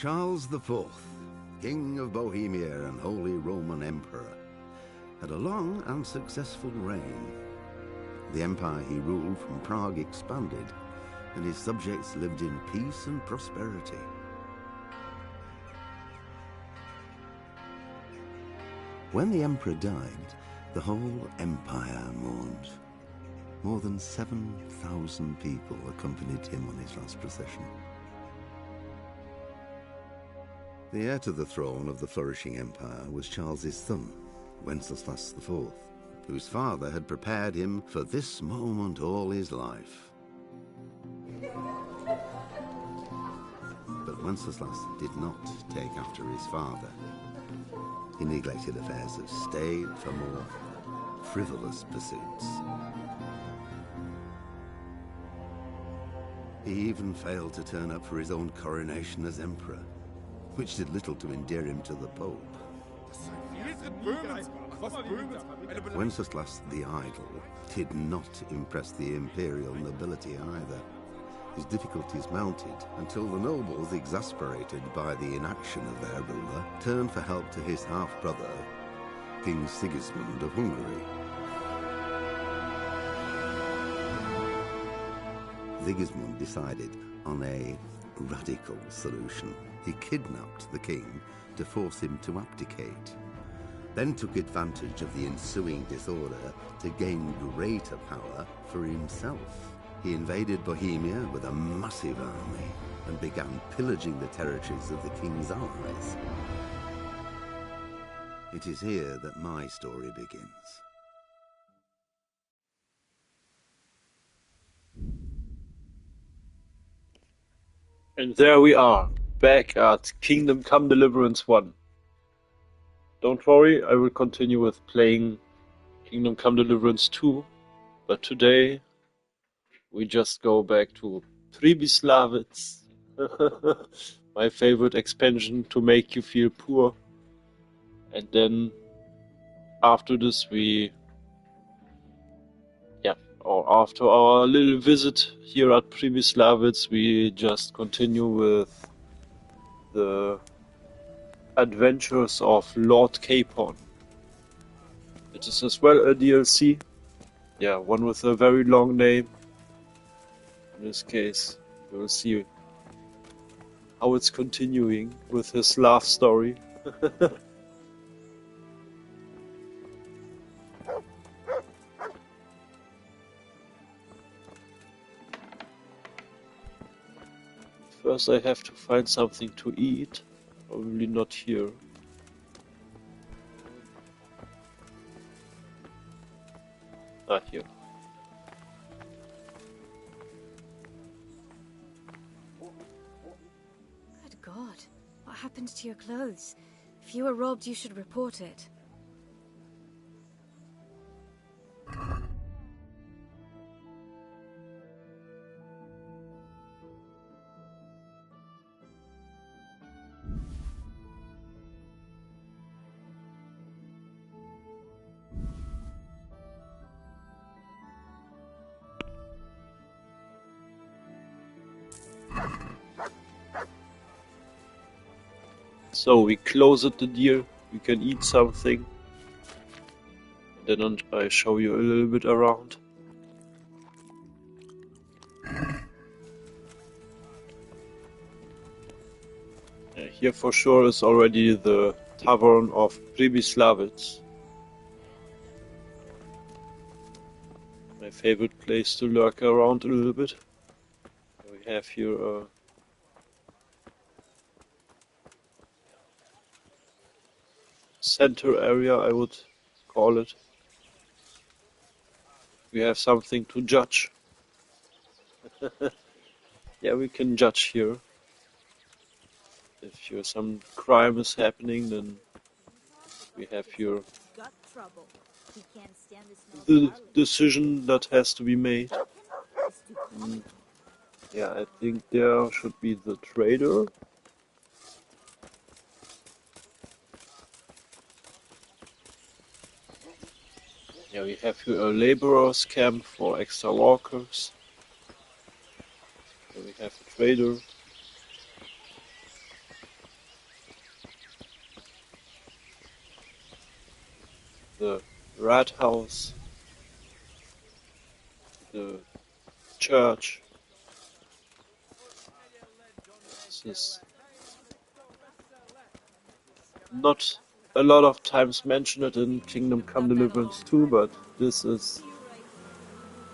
Charles IV, King of Bohemia and Holy Roman Emperor, had a long and successful reign. The empire he ruled from Prague expanded, and his subjects lived in peace and prosperity. When the emperor died, the whole empire mourned. More than 7,000 people accompanied him on his last procession. The heir to the throne of the flourishing empire was Charles's son, Wenceslas IV, whose father had prepared him for this moment all his life. But Wenceslas did not take after his father. He neglected affairs of state for more frivolous pursuits. He even failed to turn up for his own coronation as emperor, which did little to endear him to the Pope. Wenceslas the Idle did not impress the imperial nobility either. His difficulties mounted until the nobles, exasperated by the inaction of their ruler, turned for help to his half-brother, King Sigismund of Hungary. Sigismund decided on a radical solution. He kidnapped the king to force him to abdicate, then took advantage of the ensuing disorder to gain greater power for himself. He invaded Bohemia with a massive army and began pillaging the territories of the king's allies. It is here that my story begins. And there we are, back at Kingdom Come Deliverance 1. Don't worry, I will continue with playing Kingdom Come Deliverance 2, but today we just go back to Pribyslavitz, my favorite expansion to make you feel poor. And then after this after our little visit here at Pribyslavitz, we just continue with the adventures of Lord Capon. It is as well a DLC. Yeah, one with a very long name. In this case, we will see how it's continuing with his love story. First I have to find something to eat. Probably not here. Ah, here. Good God. What happened to your clothes? If you were robbed, you should report it. So we closed the deal, we can eat something, and then I show you a little bit around. Here for sure is already the Tavern of Pribyslavitz. My favorite place to lurk around a little bit. We have here a center area, I would call it. We have something to judge. Yeah, we can judge here. If some crime is happening, then we have here the decision that has to be made. Yeah, I think there should be the trader. Yeah, we have here a laborer's camp for extra workers. Here we have a trader. the rat house, the church. This is not a lot of times mentioned in Kingdom Come Deliverance 2, but this is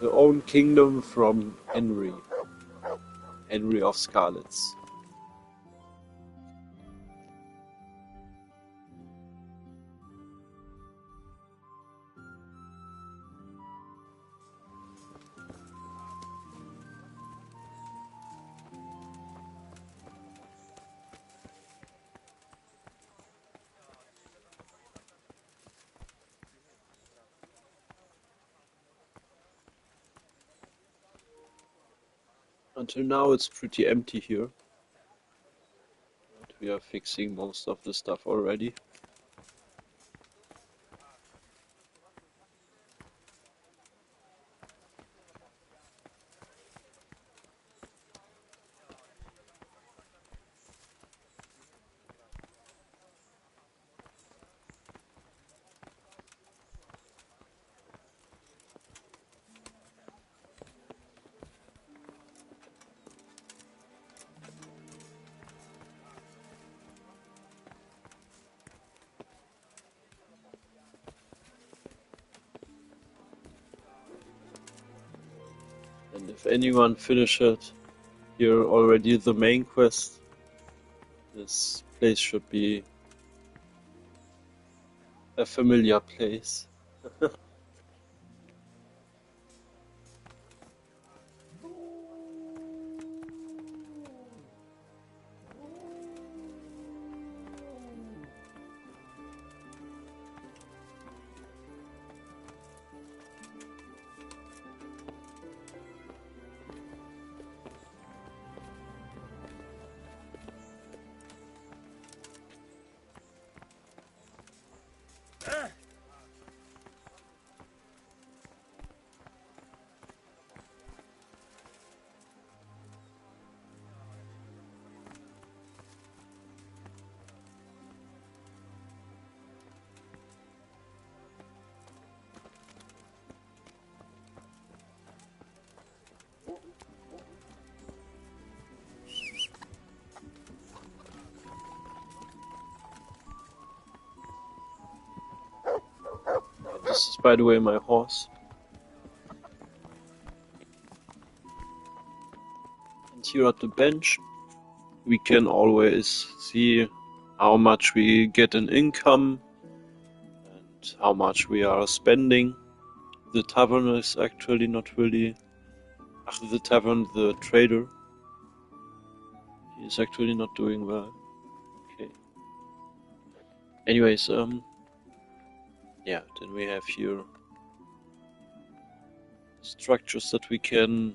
the own kingdom from Henry of Scarlet's. Until now it's pretty empty here, but we are fixing most of the stuff already. And if anyone finished here already the main quest, this place should be a familiar place. This is, by the way, my horse. And here at the bench, we can always see how much we get in income and how much we are spending. The tavern is actually not really... the tavern, the trader. He is actually not doing well. Okay. Anyways, yeah, then we have here structures that we can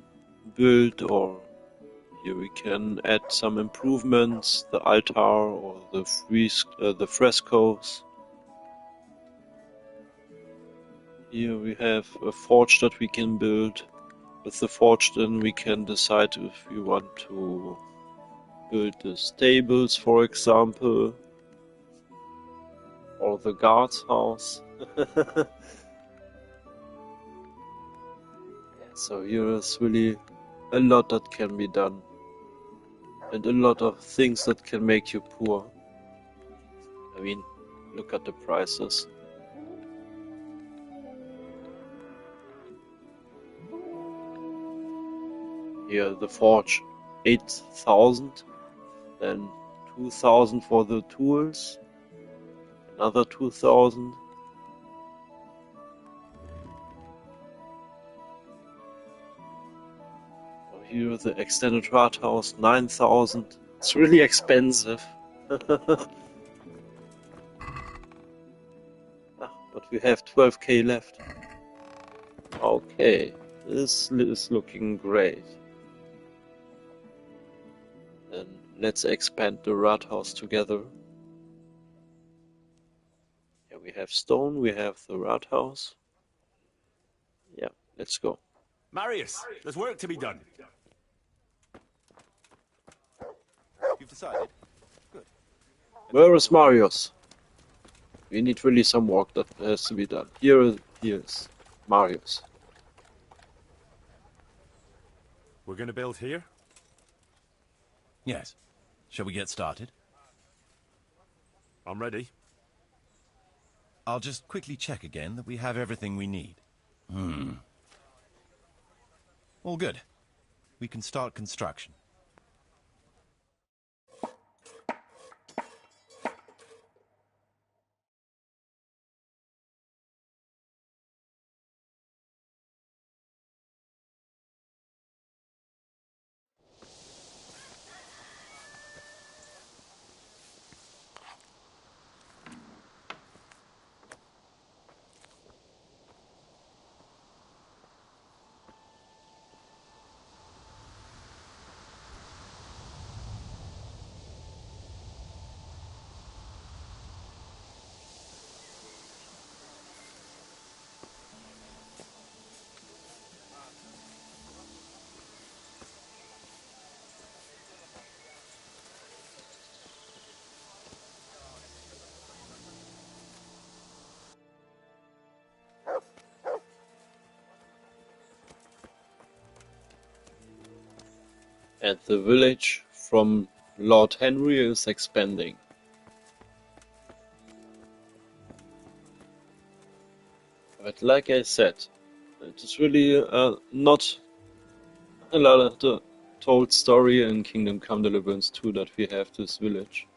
build, or here we can add some improvements, the altar or the frescoes. Here we have a forge that we can build. With the forge then we can decide if we want to build the stables, for example, or the guard's house. So here is really a lot that can be done, and a lot of things that can make you poor. I mean, look at the prices. Here the forge, 8,000, then 2,000 for the tools, another 2,000. Here the extended rat house, 9,000. It's really expensive. But we have 12k left. Okay, this is looking great. Then let's expand the rat house together. Yeah, we have stone, we have the rat house. Yeah, let's go. Marius, there's work to be done. You've decided? Good. Where is Marius? We need really some work that has to be done. Here's Marius. We're gonna build here? Yes. Shall we get started? I'm ready. I'll just quickly check again that we have everything we need. All good. We can start construction. And the village from Lord Henry is expanding. But like I said, it is really not a lot of the told story in Kingdom Come Deliverance 2 that we have this village.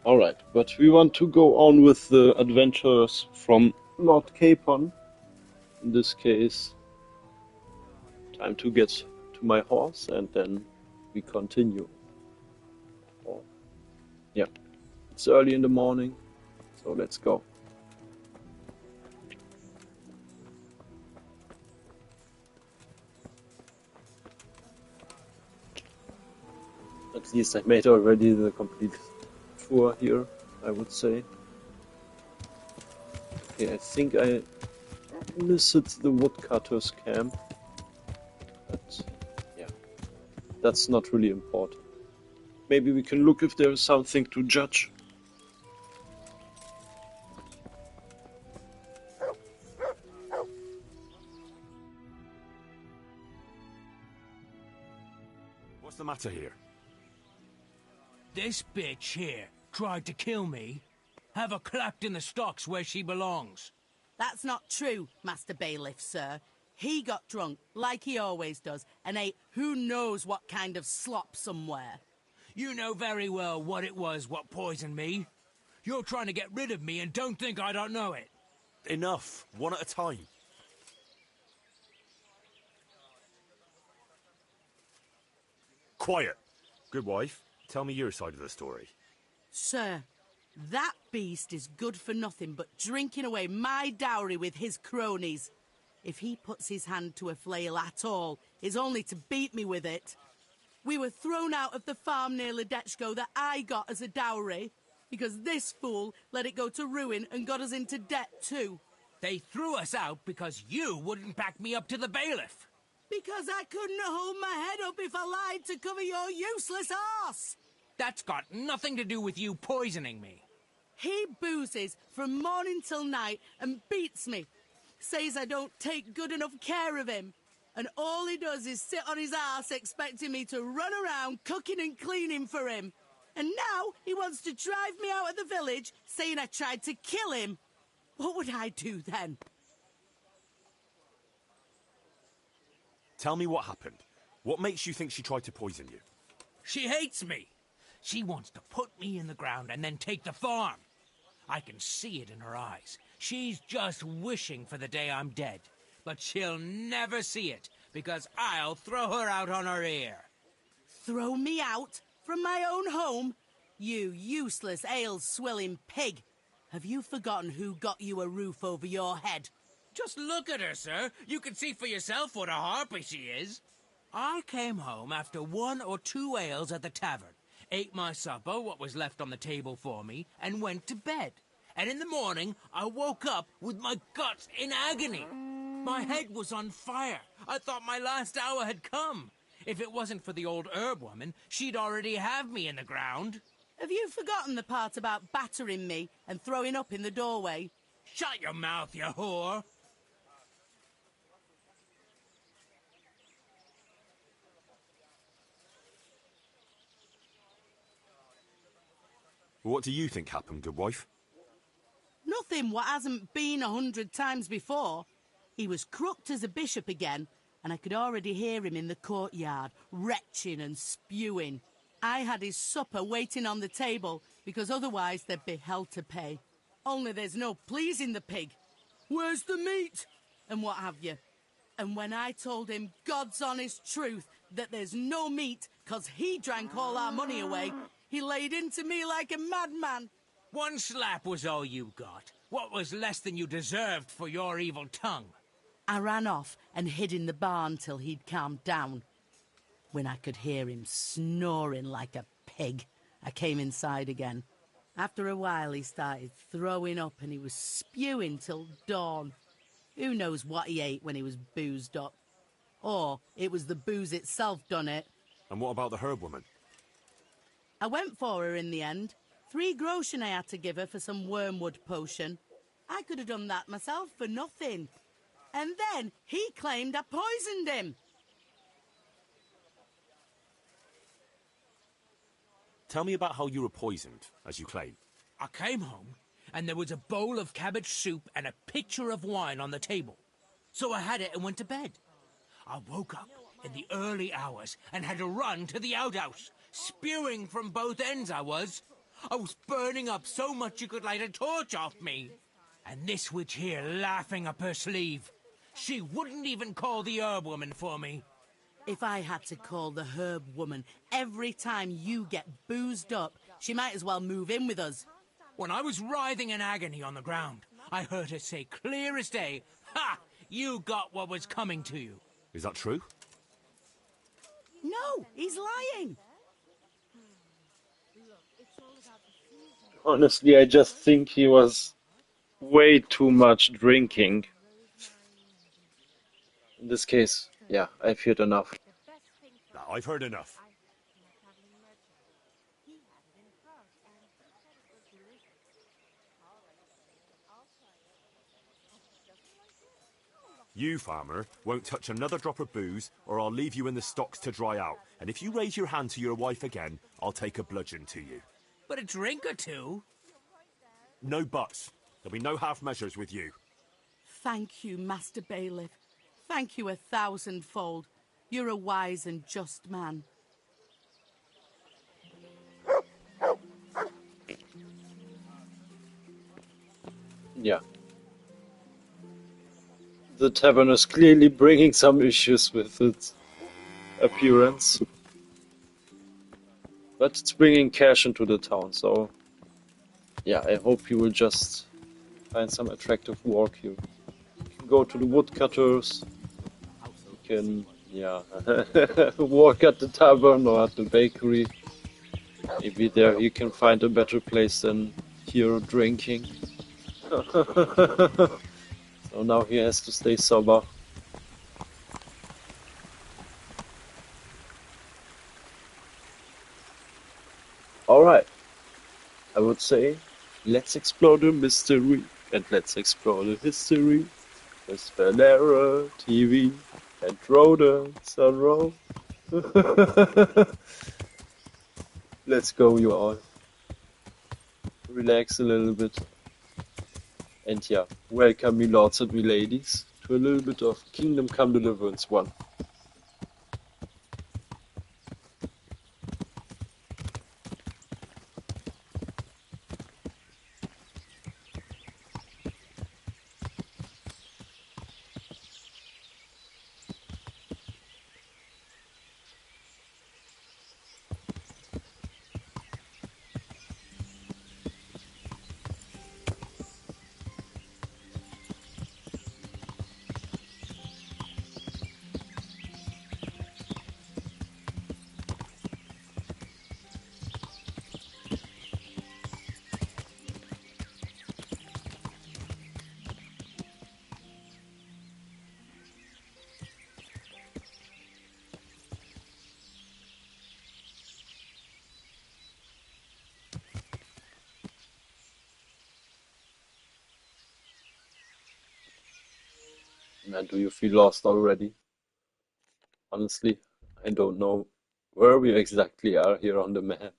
Alright, but we want to go on with the adventures from Lord Capon. In this case, time to get to my horse and then we continue. Oh, yeah, it's early in the morning, so let's go. At least I made already the complete tour here, I would say. Okay, I think I missed the woodcutter's camp, but yeah, that's not really important. Maybe we can look if there's something to judge. What's the matter here? This bitch here tried to kill me. Have her clapped in the stocks where she belongs. That's not true, Master Bailiff, sir. He got drunk, like he always does, and ate who knows what kind of slop somewhere. You know very well what it was what poisoned me. You're trying to get rid of me and don't think I don't know it. Enough. One at a time. Quiet. Good wife. Tell me your side of the story. Sir, that beast is good for nothing but drinking away my dowry with his cronies. If he puts his hand to a flail at all, it's only to beat me with it. We were thrown out of the farm near Ledechko that I got as a dowry, because this fool let it go to ruin and got us into debt too. They threw us out because you wouldn't back me up to the bailiff. Because I couldn't hold my head up if I lied to cover your useless arse. That's got nothing to do with you poisoning me. He boozes from morning till night and beats me. Says I don't take good enough care of him. And all he does is sit on his arse expecting me to run around cooking and cleaning for him. And now he wants to drive me out of the village, saying I tried to kill him. What would I do then? Tell me what happened. What makes you think she tried to poison you? She hates me. She wants to put me in the ground and then take the farm. I can see it in her eyes. She's just wishing for the day I'm dead. But she'll never see it, because I'll throw her out on her ear. Throw me out? From my own home? You useless ale-swilling pig! Have you forgotten who got you a roof over your head? Just look at her, sir. You can see for yourself what a harpy she is. I came home after 1 or 2 ales at the tavern, ate my supper, what was left on the table for me, and went to bed. And in the morning, I woke up with my guts in agony. My head was on fire. I thought my last hour had come. If it wasn't for the old herb woman, she'd already have me in the ground. Have you forgotten the part about battering me and throwing up in the doorway? Shut your mouth, you whore! What do you think happened, good wife? Nothing what hasn't been 100 times before. He was crooked as a bishop again, and I could already hear him in the courtyard, retching and spewing. I had his supper waiting on the table, because otherwise there'd be hell to pay. Only there's no pleasing the pig. Where's the meat? And what have you. And when I told him God's honest truth that there's no meat, 'cause he drank all our money away, he laid into me like a madman. 1 slap was all you got. What was less than you deserved for your evil tongue? I ran off and hid in the barn till he'd calmed down. When I could hear him snoring like a pig, I came inside again. After a while he started throwing up and he was spewing till dawn. Who knows what he ate when he was boozed up? Or it was the booze itself done it. And what about the herb woman? I went for her in the end. 3 groschen I had to give her for some wormwood potion. I could have done that myself for nothing. And then he claimed I poisoned him. Tell me about how you were poisoned, as you claim. I came home, and there was a bowl of cabbage soup and a pitcher of wine on the table. So I had it and went to bed. I woke up in the early hours and had to run to the outhouse. Spewing from both ends I was. I was burning up so much you could light a torch off me. And this witch here laughing up her sleeve. She wouldn't even call the herb woman for me. If I had to call the herb woman every time you get boozed up, she might as well move in with us. When I was writhing in agony on the ground, I heard her say clear as day, "Ha! You got what was coming to you." Is that true? No, he's lying. Honestly, I just think he was way too much drinking. In this case, yeah, I've heard enough. Nah, I've heard enough. You, farmer, won't touch another drop of booze, or I'll leave you in the stocks to dry out. And if you raise your hand to your wife again, I'll take a bludgeon to you. But a drink or two? No buts. There'll be no half measures with you. Thank you, Master Bailiff. Thank you 1,000-fold. You're a wise and just man. Yeah. The tavern is clearly bringing some issues with its appearance. But it's bringing cash into the town, so... yeah, I hope you will just find some attractive work here. You can go to the woodcutters. You can, yeah, work at the tavern or at the bakery. Maybe there you can find a better place than here drinking. So now he has to stay sober. Alright, I would say let's explore the mystery and let's explore the history with SpelareTV and Rodents on roll. Let's go, you all. Relax a little bit. And yeah, welcome me lords and me ladies to a little bit of Kingdom Come Deliverance 1. Now, do you feel lost already? Honestly, I don't know where we exactly are here on the map.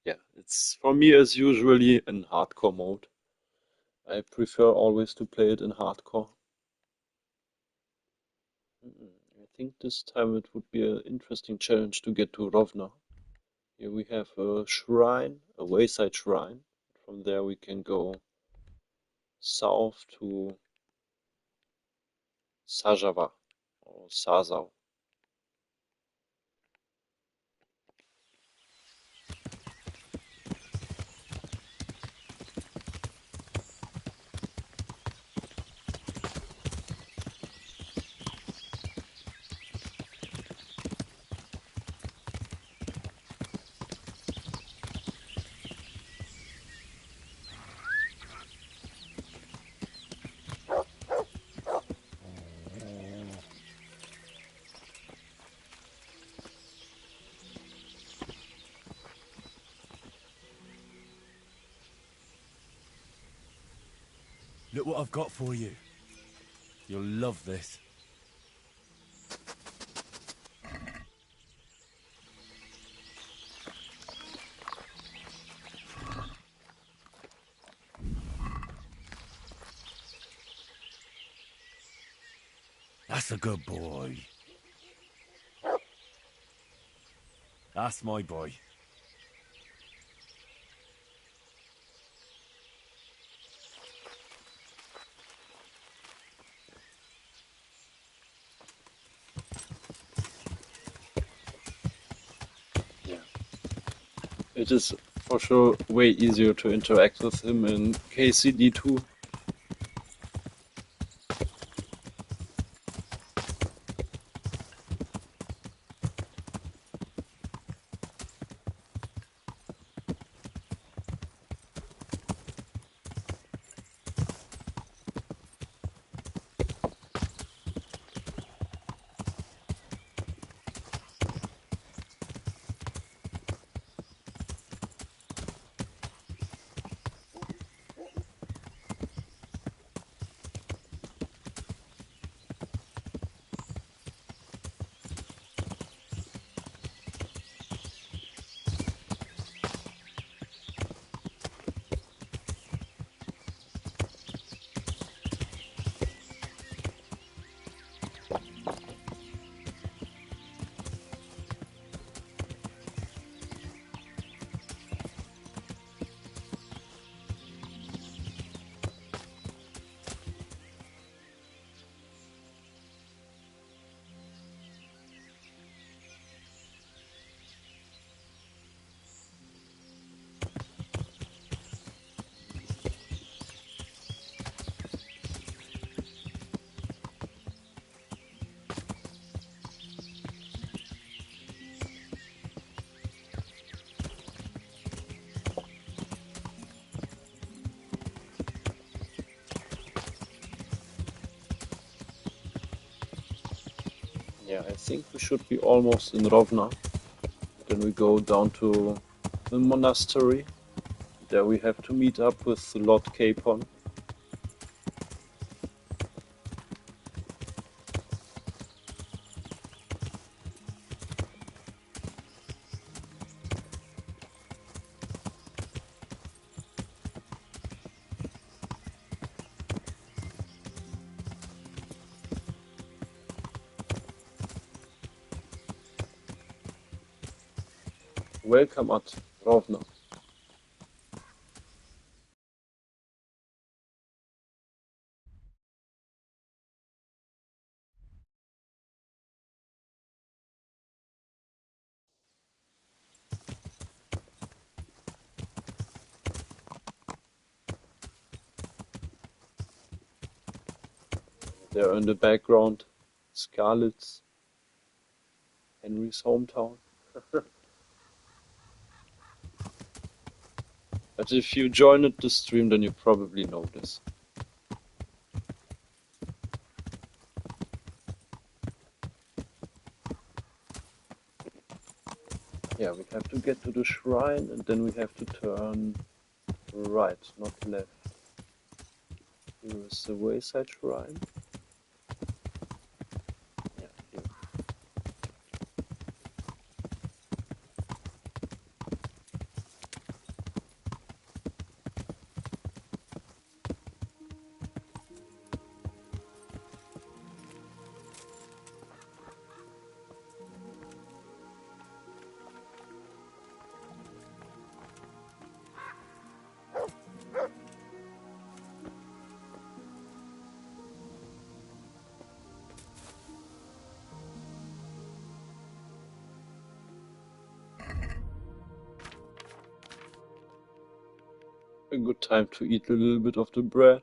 Yeah, it's for me as usually in hardcore mode. I prefer always to play it in hardcore. I think this time it would be an interesting challenge to get to Rovna. Here we have a shrine, a wayside shrine. From there we can go south to Sajava or Sazau. Look what I've got for you. You'll love this. That's a good boy. That's my boy. Yeah. It is for sure way easier to interact with him in KCD 2. Yeah, I think we should be almost in Rovna. Then we go down to the monastery. There we have to meet up with Lord Capon. Welcome at Rovna. There in the background, Scarlet's, Henry's hometown. But if you joined the stream, then you probably know this. Yeah, we have to get to the shrine and then we have to turn right, not left. Here is the wayside shrine. Yeah, here. A good time to eat a little bit of the bread.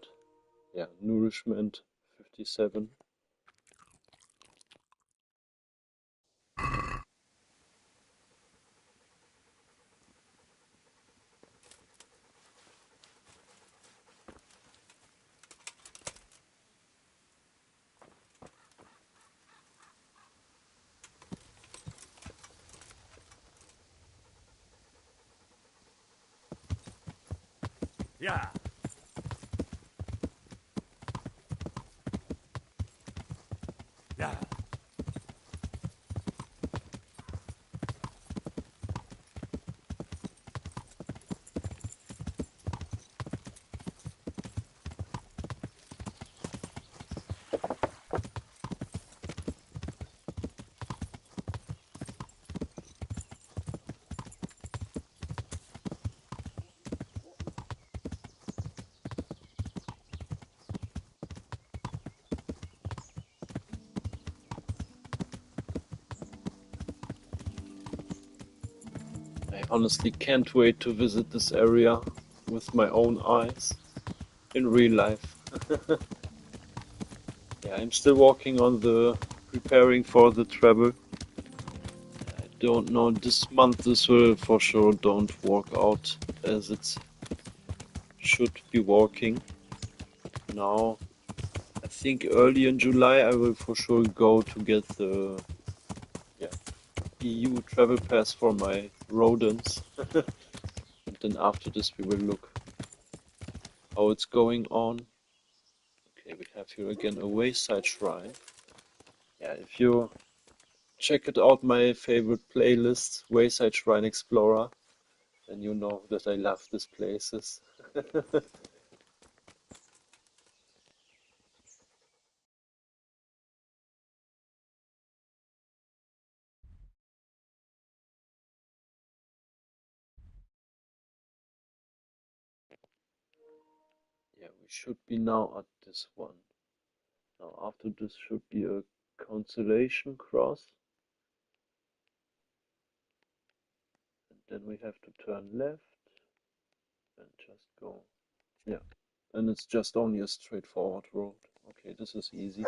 Yeah, nourishment 57. Yeah. Yeah. I honestly can't wait to visit this area with my own eyes in real life. Yeah, I'm still working on the preparing for the travel. I don't know, this month this will for sure don't work out as it should be working. Now, I think early in July I will for sure go to get the EU travel pass for my rodents. And then after this we will look how it's going on. Okay, we have here again a wayside shrine. Yeah, if you check it out, my favorite playlist, Wayside Shrine Explorer, then you know that I love these places. Yeah, we should be now at this one. Now after this should be a constellation cross. And then we have to turn left and just go. Yeah, and it's just only a straightforward road. Okay, this is easy.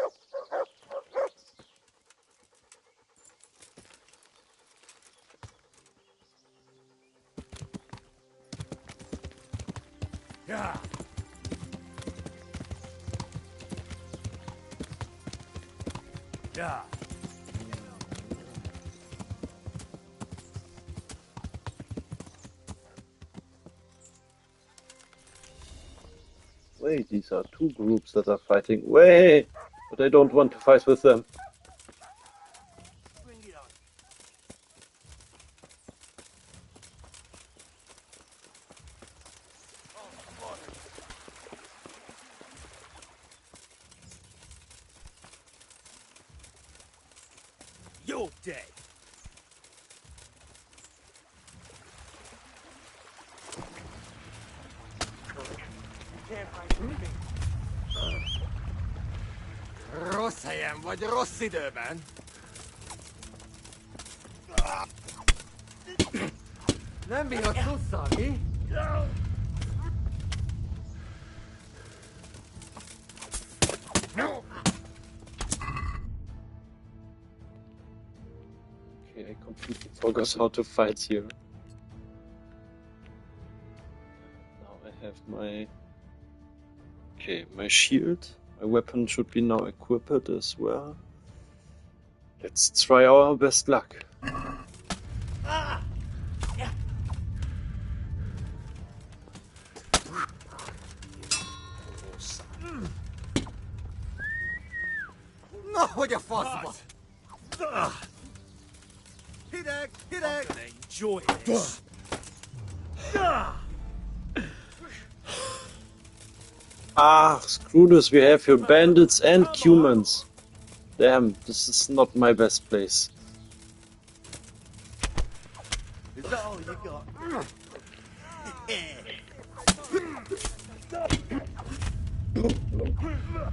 Yeah. Yeah. Wait, these are two groups that are fighting. Wait! But I don't want to fight with them. You're dead. Rossz helyen vagy rossz időben? Nem bírod szusszalni? Okay, I completely forgot how to fight here. Now I have my... Okay, my shield. My weapon should be now equipped as well. Let's try our best luck. would you possible? Hidek! Hidek! I'm gonna enjoy this. Ah, screw this, we have here bandits and humans. Damn, this is not my best place. Is that all you got?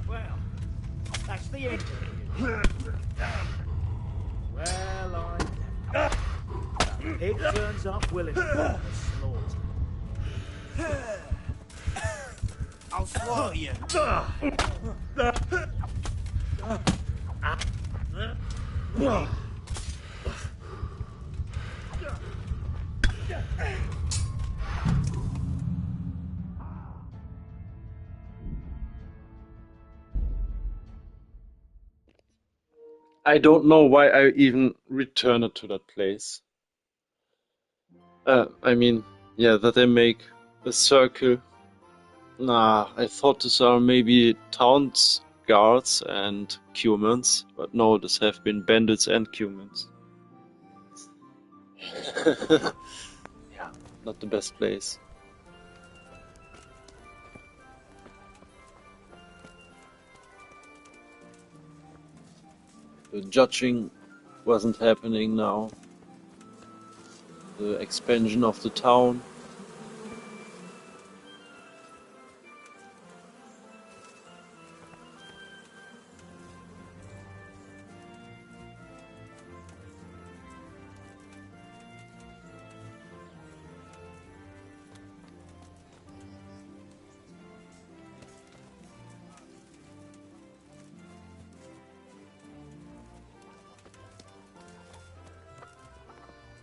Well, that's the end of it. Well, I'm the pig turns up willing for the slaughter. I'll slaughter you. I don't know why I even returned to that place. I mean, yeah, that they make a circle. Nah, I thought these are maybe towns guards and humans, but no, this have been bandits and humans. Yeah, not the best place. The judging wasn't happening now. The expansion of the town.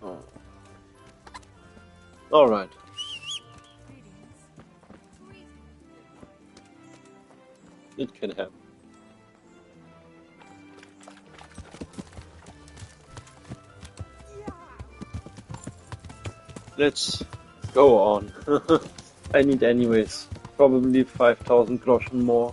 Oh. All right. It can happen. Let's go on. I need anyways. Probably 5,000 groschen more.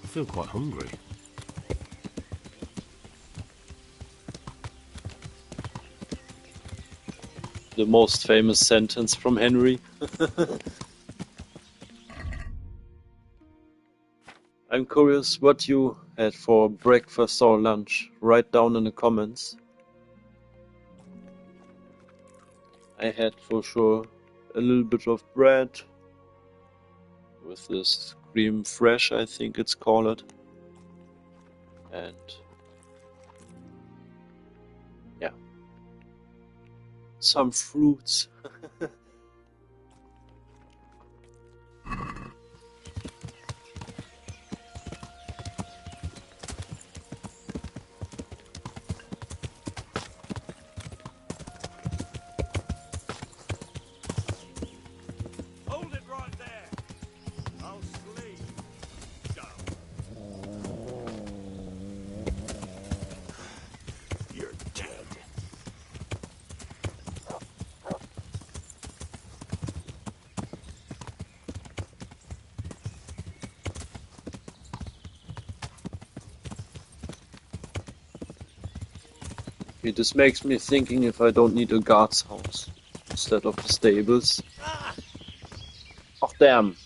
I feel quite hungry. The most famous sentence from Henry. I'm curious what you had for breakfast or lunch. Write down in the comments. I had for sure a little bit of bread with this cream fresh, I think it's called. And yeah, some fruits. Hold it right there. I'll slay you. Go. You're dead. This makes me thinking if I don't need a guard's house instead of the stables. Oh damn.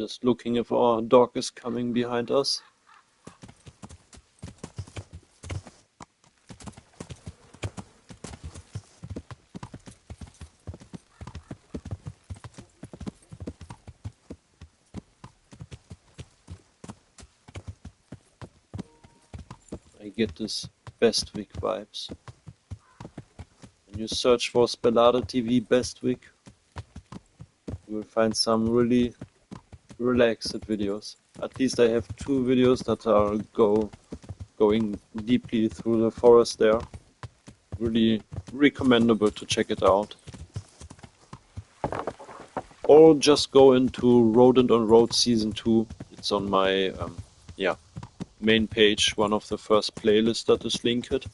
Just looking if our dog is coming behind us. I get this Bestwick vibes. When you search for SpelareTV Bestwick, you will find some really relaxed videos. At least I have 2 videos that are going deeply through the forest there. Really recommendable to check it out. Or just go into Rodent on Road Season 2. It's on my main page, one of the first playlists that is linked.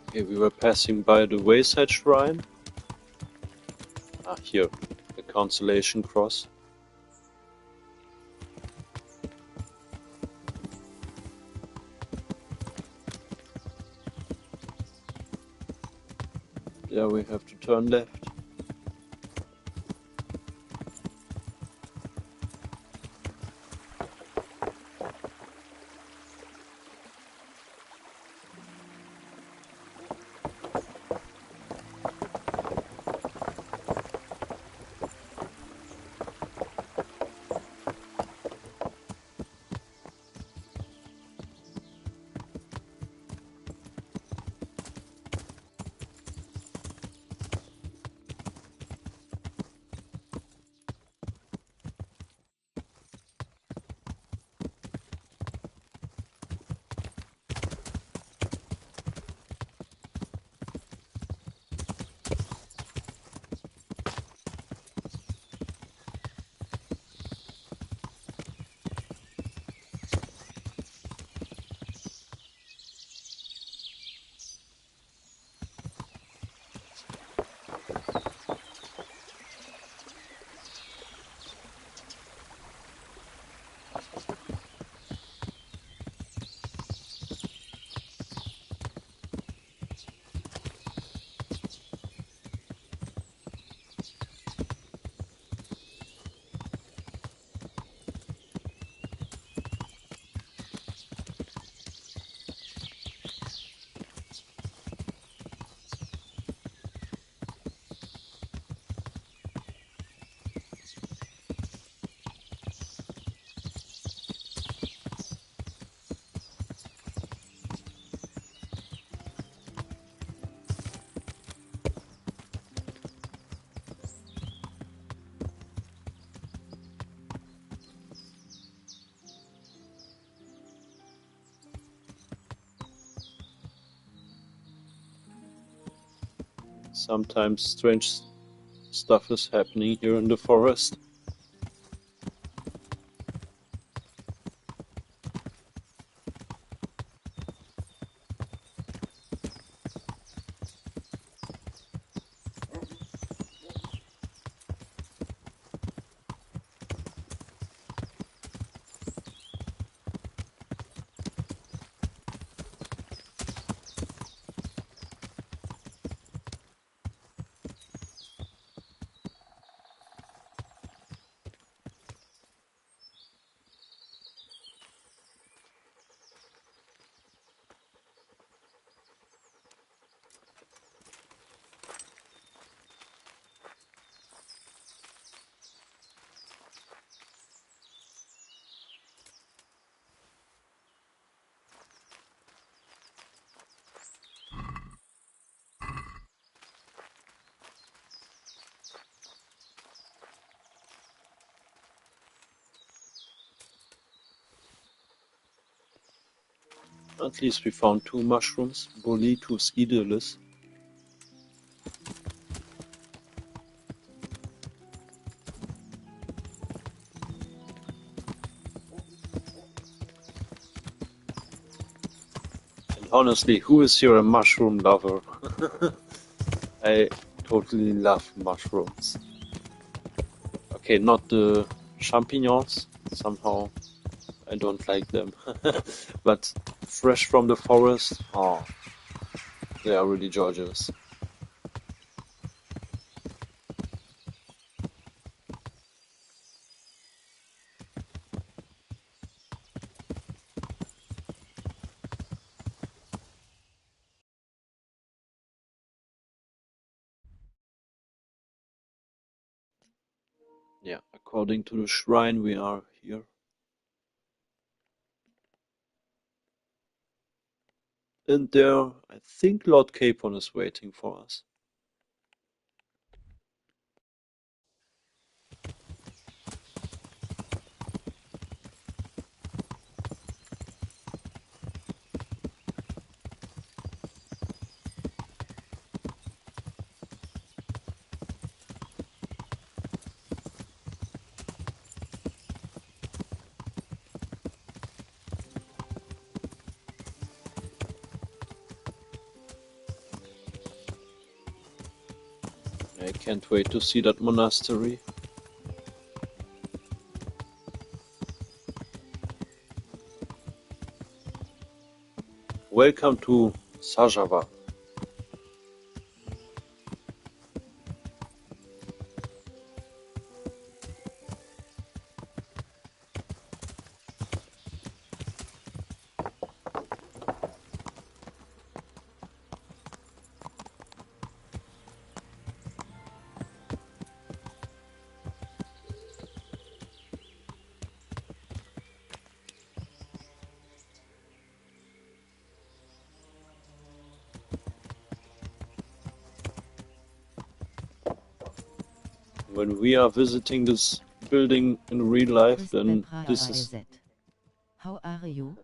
Okay, we were passing by the Wayside Shrine. Here, the Consolation Cross. There we have to turn left. Sometimes strange stuff is happening here in the forest. At least we found 2 mushrooms, Boletus idealis. And honestly, who is here a mushroom lover? I totally love mushrooms. Okay, not the champignons, somehow I don't like them. But fresh from the forest, oh, they are really gorgeous. Yeah, according to the shrine we are here. And there, I think Lord Capon is waiting for us. I can't wait to see that monastery. Welcome to Sajava. When we are visiting this building in real life, then this is... How are you?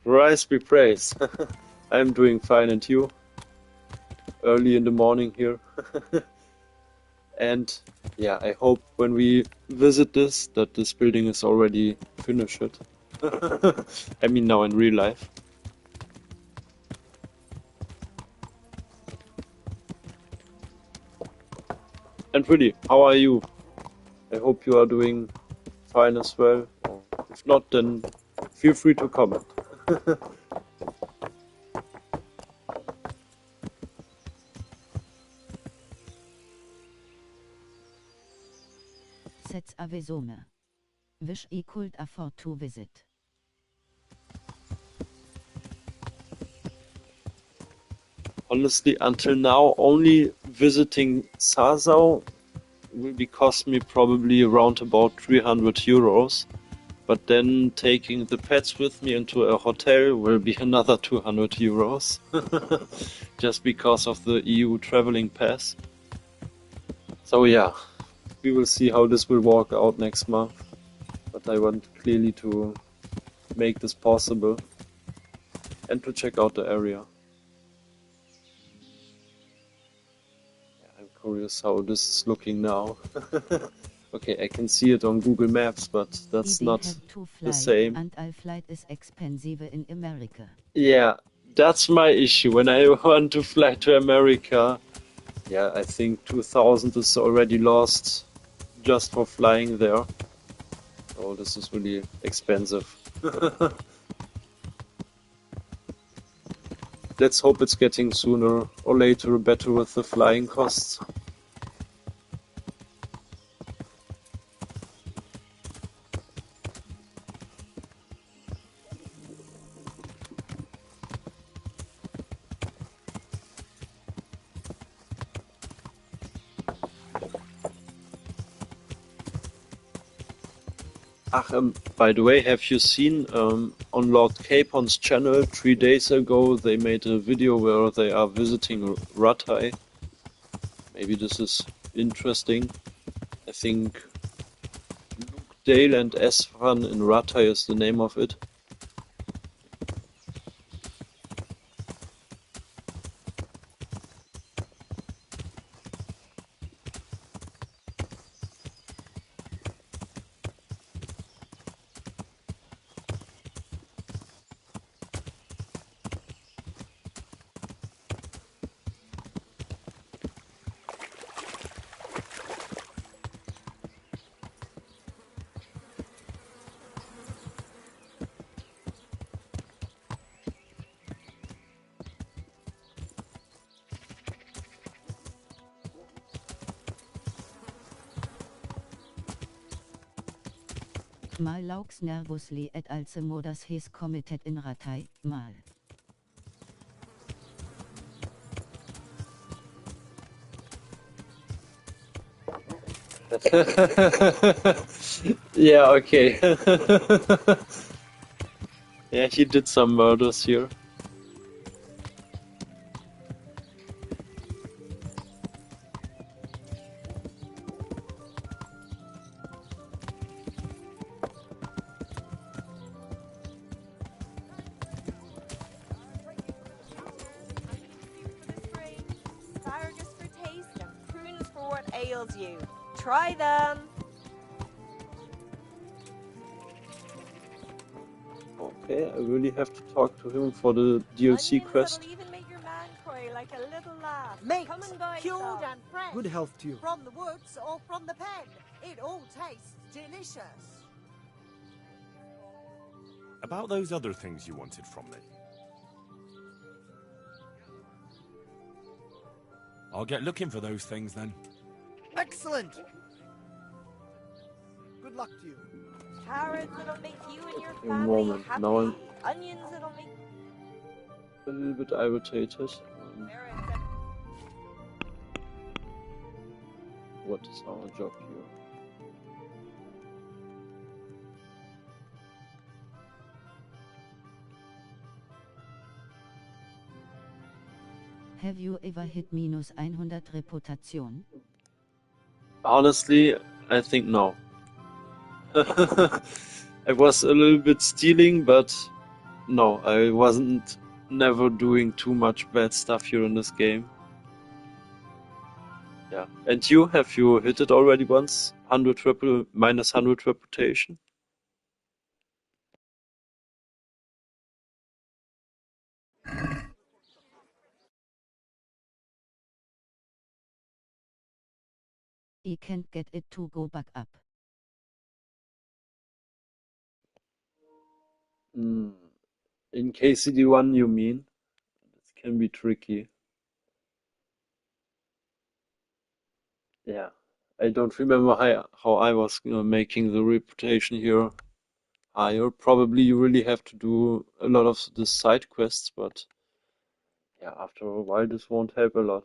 Christ be praised. I'm doing fine, and you? Early in the morning here. And yeah, I hope when we visit this, that this building is already finished. I mean now in real life. And really, how are you? I hope you are doing fine as well. If not, then feel free to comment. Sets avesome. Wish I could afford to visit. Honestly, until now, only visiting Sasau will be cost me probably around about 300 euros. But then taking the pets with me into a hotel will be another 200 euros. Just because of the EU traveling pass. So yeah, we will see how this will work out next month. But I want clearly to make this possible and to check out the area. I'm curious how this is looking now. Okay, I can see it on Google Maps, but that's not the same. And our flight is expensive in America. Yeah, that's my issue. When I want to fly to America, yeah, I think 2000 is already lost just for flying there. Oh, this is really expensive. Let's hope it's getting sooner or later better with the flying costs. By the way, have you seen on Lord Capon's channel 3 days ago they made a video where they are visiting Rattay? Maybe this is interesting. I think Luke, Dale and Esfran in Rattay is the name of it. Mal laux nervously et als modas hes committed in ratai, mal. Yeah, okay. Yeah, he did some murders here. Asparagus for taste and prunes for what ails you. Try them. Okay, I really have to talk to him for the DLC quest. That'll even make your man cry like a little laugh. Mate, Come and buy cured some. and fresh. Good health to you. From the woods or from the pen. It all tastes delicious. About those other things you wanted from me. I'll get looking for those things then. Excellent. Good luck to you. Carrots that'll make you and your A family moment, happy. now I'm Onions that'll make a little bit irritated. What is our job here? Have you ever hit minus 100 Reputation? Honestly, I think no. I was a little bit stealing, but no, I wasn't never doing too much bad stuff here in this game. Yeah. And you, have you hit it already once? Minus 100 reputation? I can't get it to go back up. In KCD 1, you mean? It can be tricky. Yeah. I don't remember how I was making the reputation here higher. Probably you really have to do a lot of the side quests, but yeah, after a while this won't help a lot.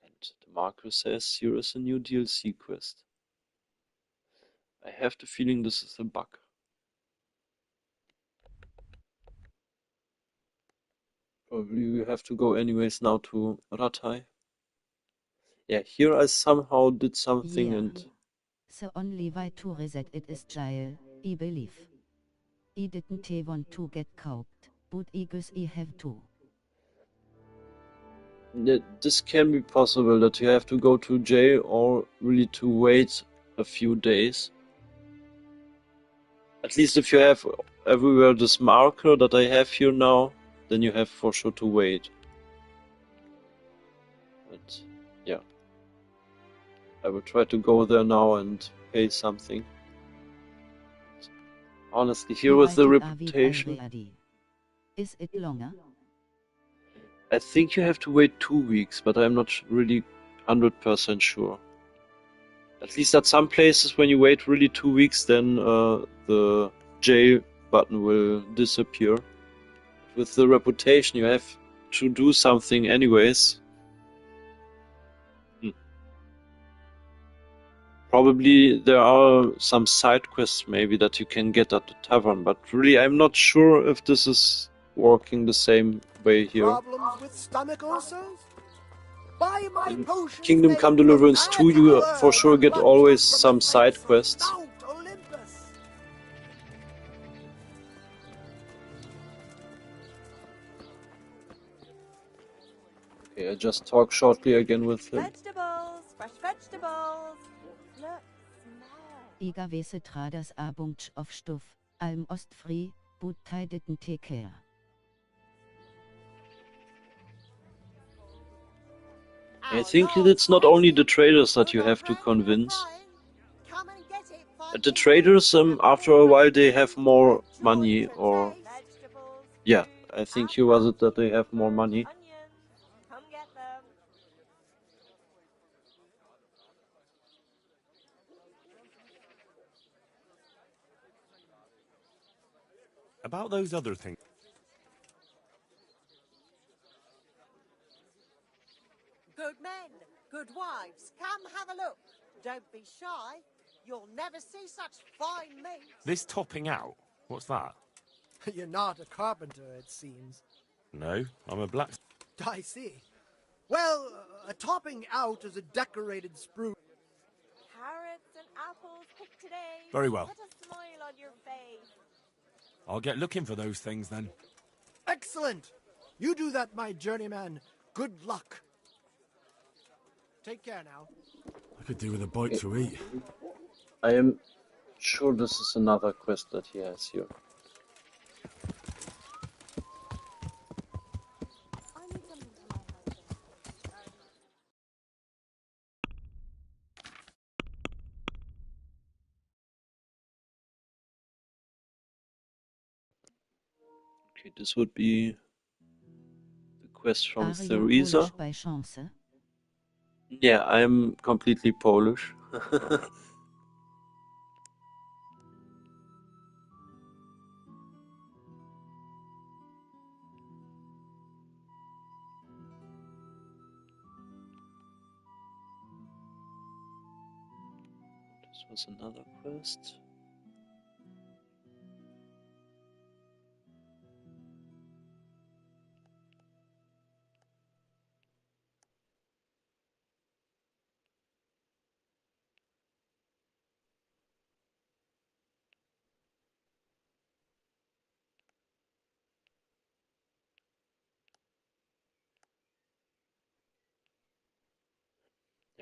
And the marker says here is a new DLC quest. I have the feeling this is a bug. Probably we have to go anyways now to Ratai. Yeah, here I somehow did something Yeah. and The only way to reset it is jail, I believe. I didn't want to get caught, but I guess I have to. this can be possible that you have to go to jail or really to wait a few days. At least if you have everywhere this marker that I have here now, then you have for sure to wait. But yeah, I will try to go there now and pay something. Honestly, here with the reputation, Is it longer? I think you have to wait 2 weeks, but I'm not really 100% sure. At least at some places, when you wait really 2 weeks, then the jail button will disappear. With the reputation, you have to do something anyways. Probably there are some side quests maybe that you can get at the tavern, but really I'm not sure if this is working the same way here. Problems with stomach ulcers? Buy my In potions Kingdom Come made from Deliverance 2, you magical for herb sure and get blood always from some the side pipes of quests. Mount Olympus. Okay, I just talk shortly again with him. vegetables, fresh vegetables. Look, smell. I gewisse traders a bunch of stuff, alm ostfree, but I didn't take care. I think it's not only the traders that you have to convince. Come and get it for The traders, after a while, they have more money, or Vegetables, yeah, I think here was it that they have more money. onions. Come get them. About those other things. Good men, good wives, come have a look. Don't be shy. You'll never see such fine meat. This topping out? What's that? You're not a carpenter, it seems. No, I'm a blacksmith. I see. Well, a topping out is a decorated spruce. Carrots and apples picked today. Very well. Put a smile on your face. I'll get looking for those things then. Excellent! You do that, my journeyman. Good luck. Take care now. I could do with a bite to eat. I am sure this is another quest that he has here. Okay, this would be the quest from Theresa. By chance? Yeah, I'm completely Polish. This was another quest.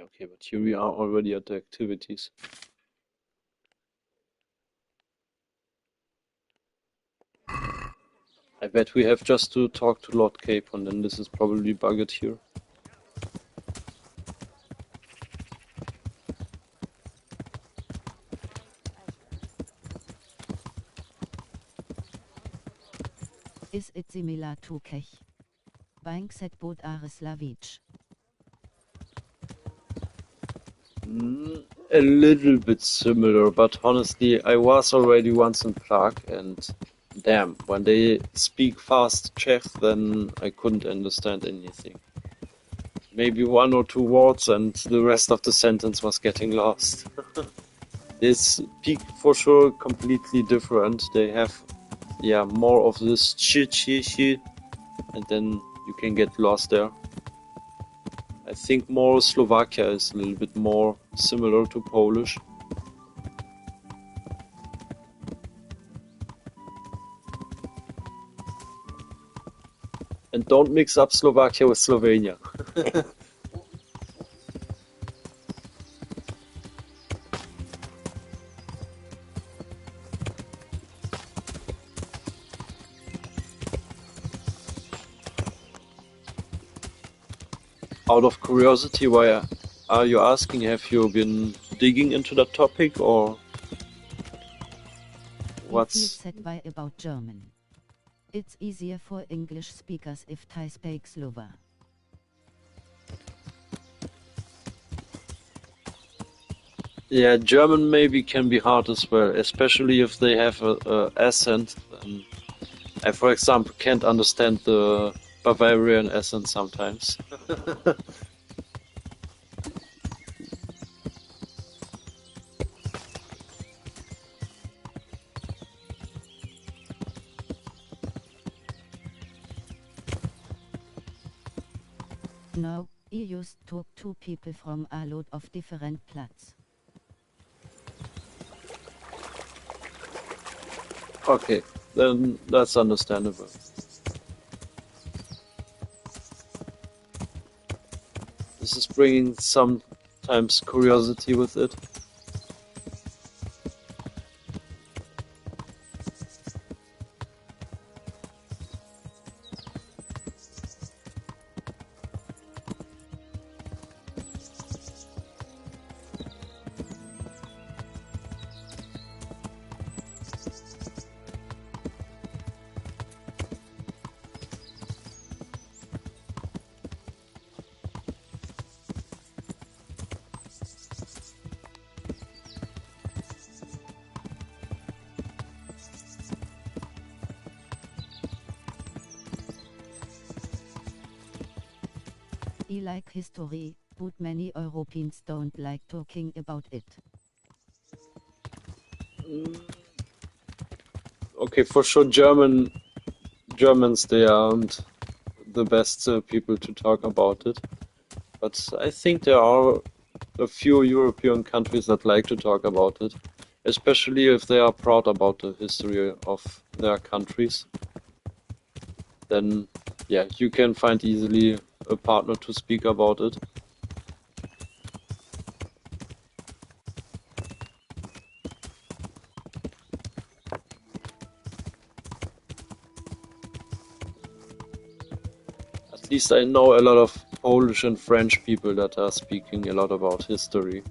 Okay, but here we are already at the activities. I bet we have just to talk to Lord Capon, and this is probably bugged here. Is it similar to Kech? Banks at both are Slavic. A little bit similar, but honestly, I was already once in Prague, and damn, when they speak fast Czech, then I couldn't understand anything. Maybe one or two words, and the rest of the sentence was getting lost. They speak for sure completely different. They have, yeah, more of this chi, and then you can get lost there. I think more Slovakia is a little bit more similar to Polish. And don't mix up Slovakia with Slovenia. Out of curiosity, why are you asking? Have you been digging into that topic, or what's... Said why about German? It's easier for English speakers if they speak Slovak. Yeah, German maybe can be hard as well, especially if they have a accent. I, for example, can't understand the Bavarian accent sometimes. No, I just took two people from a lot of different plots. Okay, then that's understandable. This is bringing sometimes curiosity with it. I like history, but many Europeans don't like talking about it. Okay, for sure, Germans, they aren't the best people to talk about it. But I think there are a few European countries that like to talk about it, especially if they are proud about the history of their countries. Then, yeah, you can find easily a partner to speak about it. At least I know a lot of Polish and French people that are speaking a lot about history.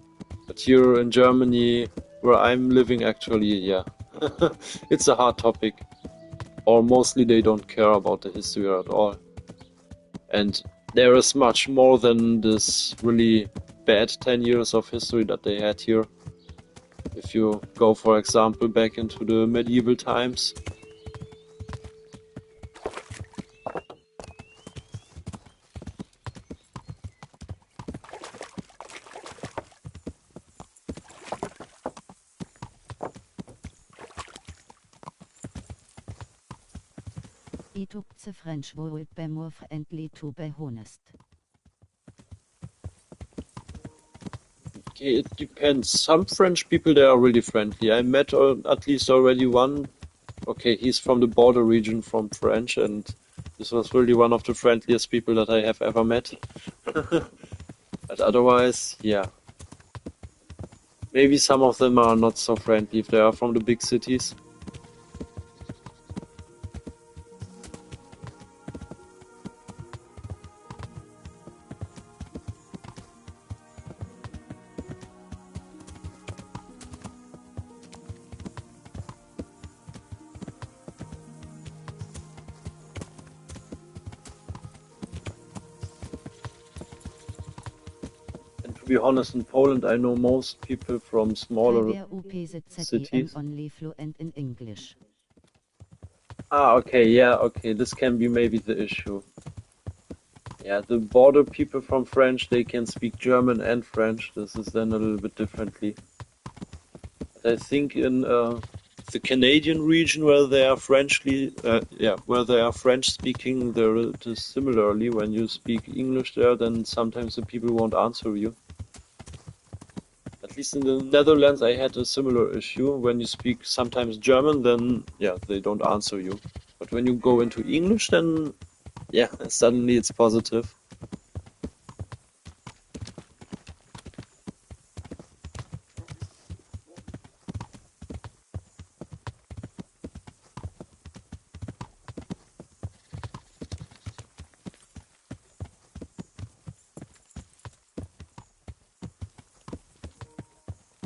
But here in Germany, where I'm living actually, yeah, it's a hard topic. Or mostly they don't care about the history at all. And there is much more than this really bad 10 years of history that they had here. If you go, for example, back into the medieval times. I took the French would be more friendly to be honest. Okay, it depends. Some French people, they are really friendly. I met at least already one. Okay, he's from the border region from French, and this was really one of the friendliest people that I have ever met. But otherwise, yeah. Maybe some of them are not so friendly if they are from the big cities. To be honest, in Poland I know most people from smaller cities. Only fluent in English. Ah, okay, yeah, okay, this can be maybe the issue. Yeah, the border people from French, they can speak German and French. This is then a little bit differently. But I think in the Canadian region where they are where they are French speaking, there it is similarly. When you speak English there, then sometimes the people won't answer you. At least in the Netherlands, I had a similar issue. When you speak sometimes German, then yeah, they don't answer you. But when you go into English, then yeah, suddenly it's positive.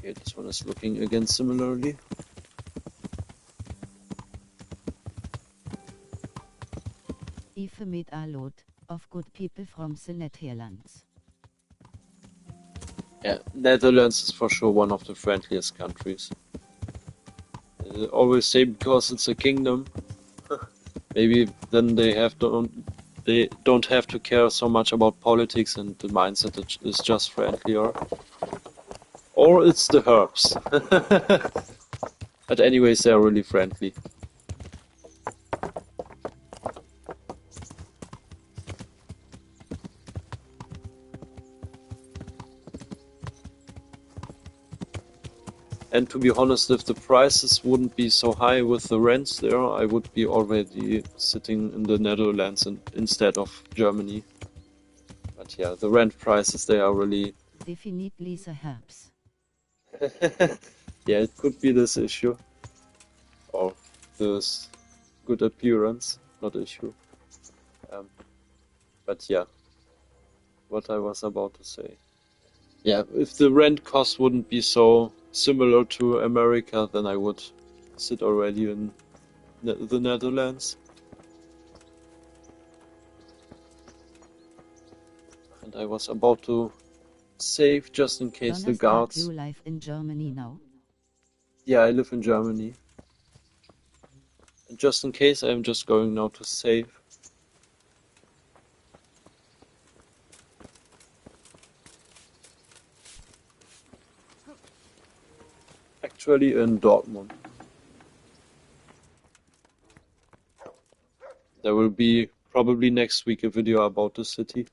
Okay, this one is looking again similarly. I've met a lot of good people from the Netherlands. Yeah, Netherlands is for sure one of the friendliest countries. I always say because it's a kingdom, maybe then they don't have to care so much about politics and the mindset is just friendlier. Or it's the herbs. But anyways, they're really friendly. And to be honest, if the prices wouldn't be so high with the rents there, I would be already sitting in the Netherlands instead of Germany. But yeah, the rent prices, they are really... Definitely the herbs. Yeah, it could be this issue. Or this good appearance, not issue. But yeah, what I was about to say. Yeah, if the rent cost wouldn't be so similar to America, then I would sit already in the Netherlands. And I was about to save just in case the guards... You live in Germany now? Yeah, I live in Germany. And just in case, I'm just going now to save. Actually in Dortmund. There will be probably next week a video about the city.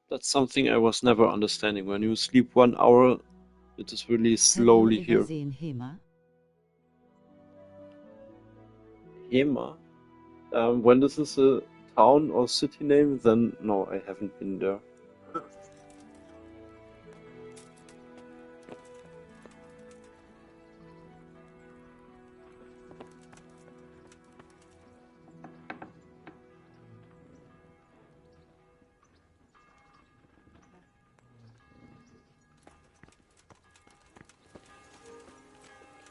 That's something I was never understanding. When you sleep 1 hour, it is really slowly Have you ever here. seen Hema? Hema? When this is a town or city name, then no, I haven't been there.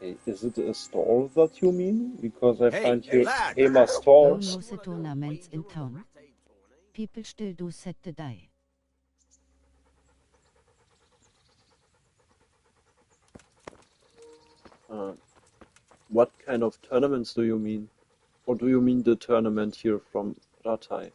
Okay, is it a store that you mean? Because I find here Hema You stores. know the tournaments in town? People still do set the die. What kind of tournaments do you mean? Or do you mean the tournament here from Ratai?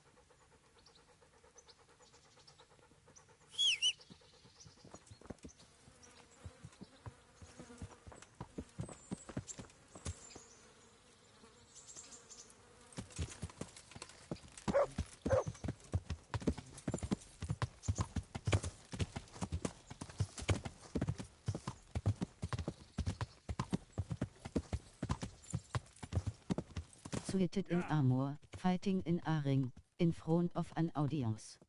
Suited in armor, fighting in a ring, in front of an audience.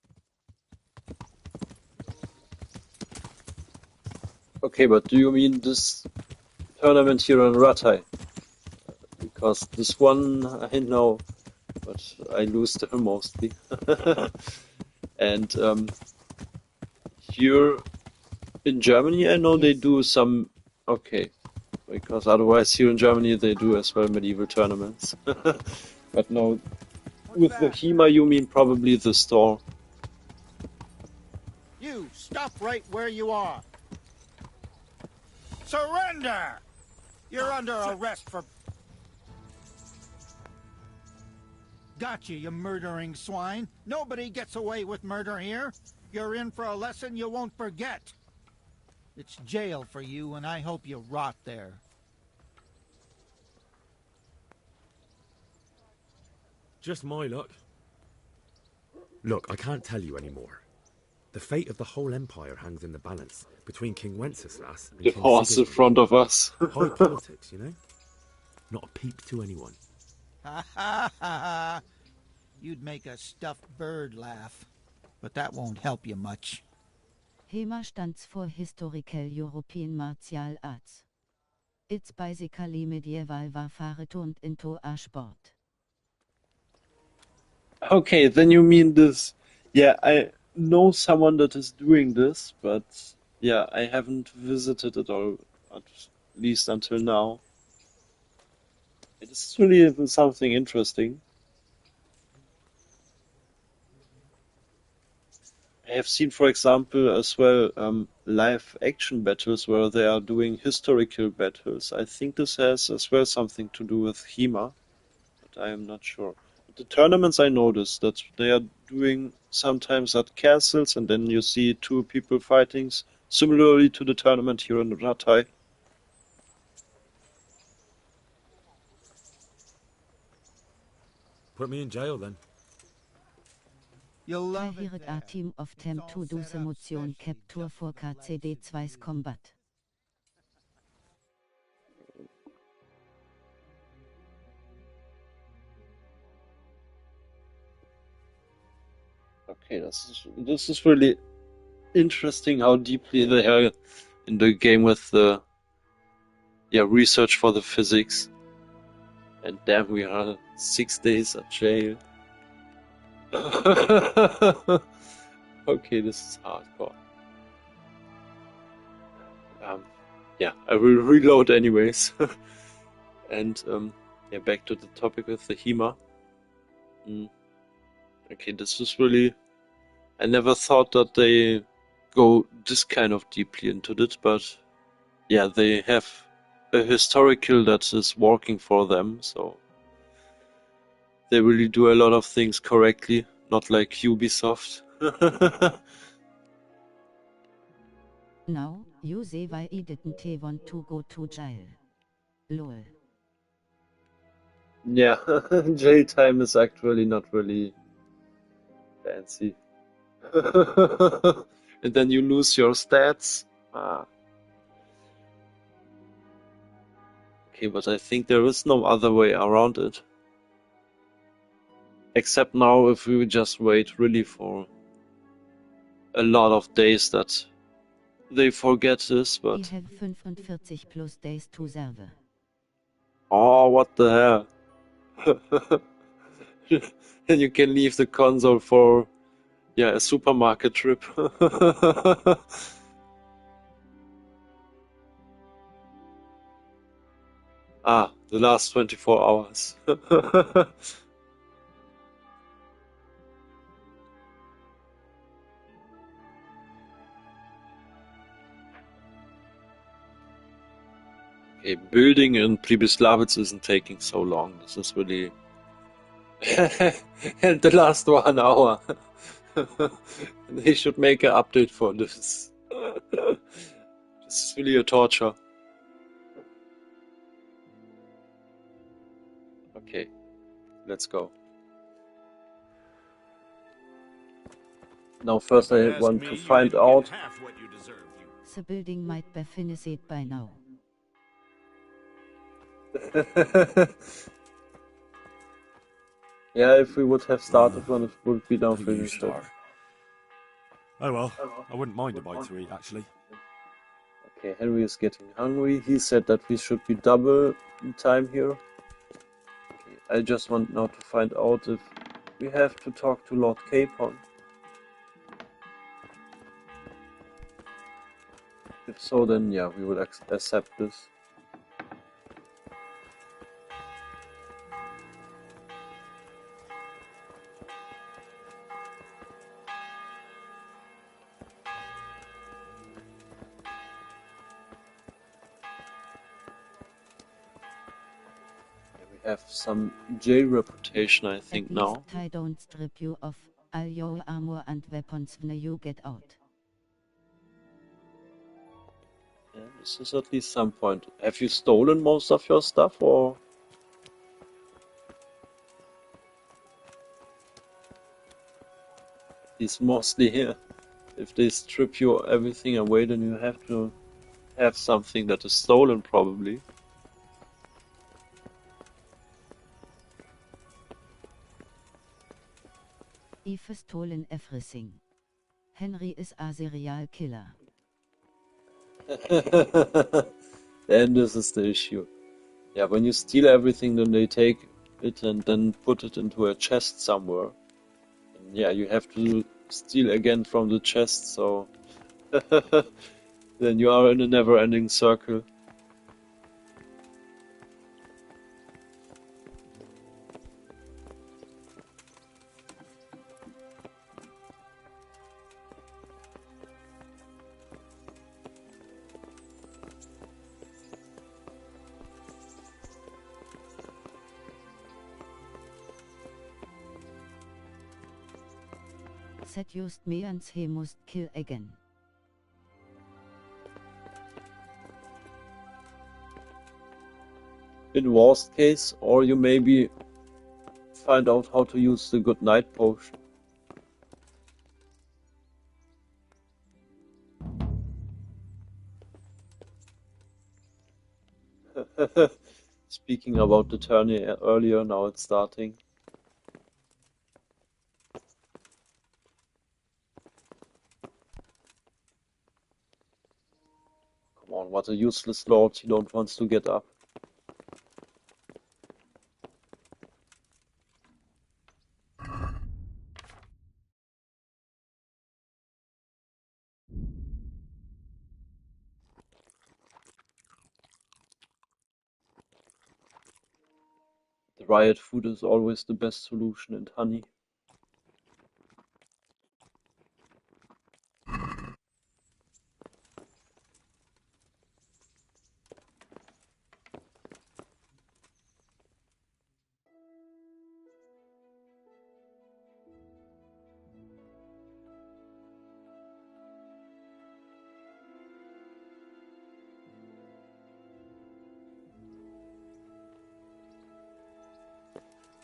Okay, but do you mean this tournament here in Ratai? Because this one I know, but I lose them mostly. And here in Germany, I know they do some. Okay, because otherwise here in Germany they do as well medieval tournaments. But no, with the Hema you mean probably the store. You stop right where you are. Surrender! You're under arrest for... Gotcha, you murdering swine. Nobody gets away with murder here. You're in for a lesson you won't forget. It's jail for you, and I hope you rot there. Just my luck. Look, I can't tell you anymore. The fate of the whole empire hangs in the balance between King Wenceslas and The King horse in Sigismund. front of us. High politics, you know? Not a peep to anyone. Ha ha ha! You'd make a stuffed bird laugh, but that won't help you much. HEMA stands for Historical European Martial Arts. It's basically medieval warfare turned into a sport. Okay, then you mean this. Yeah, I know someone that is doing this, but yeah, I haven't visited it all, at least until now. It is really something interesting. I have seen, for example, as well, live action battles where they are doing historical battles. I think this has as well something to do with HEMA, but I am not sure. The tournaments I noticed that they are doing sometimes at castles, and then you see two people fighting, similarly to the tournament here in Ratai. Put me in jail then. I hired a team of them to do the motion capture for KCD 2's combat. Okay, this is really interesting how deeply they are in the game with the research for the physics. And damn, we are 6 days at jail. Okay, this is hardcore. Yeah, I will reload anyways. And Yeah, back to the topic with the HEMA. Okay, this is really... I never thought that they go this kind of deeply into it, but yeah, they have a historical that is working for them, so they really do a lot of things correctly, not like Ubisoft. Now, you say why I didn't want to go to jail. Lol. Yeah, jail time is actually not really fancy. And then you lose your stats. Okay, but I think there is no other way around it. Except now if we just wait really for a lot of days that they forget this, but... I have 45 plus days to serve. Oh, what the hell? And you can leave the console for, yeah, a supermarket trip. Ah, the last 24 hours. Okay, building in Pribyslavitz isn't taking so long. This is really... And the last 1 hour. They should make an update for this. This is really a torture. Okay, let's go. Now first I want to find out... The building might be finished by now. Yeah, if we would have started when it would be now finished. Oh well, I wouldn't mind a bite to eat, actually. Okay, Henry is getting hungry. He said that we should be double time here. Okay, I just want now to find out if we have to talk to Lord Capon. If so, then yeah, we will accept this. We have some jail reputation, I think, now. At least I don't strip you of all your armor and weapons when you get out. Yeah, this is at least some point. Have you stolen most of your stuff, or...? He's mostly here. If they strip you everything away, then you have to have something that is stolen, probably. I've stolen everything. Henry is a serial killer. And this is the issue. Yeah, when you steal everything, then they take it and then put it into a chest somewhere. And yeah, you have to steal again from the chest, so... Then you are in a never-ending circle. That just means he must kill again. In worst case, or you maybe find out how to use the good night potion. Speaking about the tourney earlier, now it's starting. Come on, what a useless lord, he don't want to get up. riot food is always the best solution, and honey.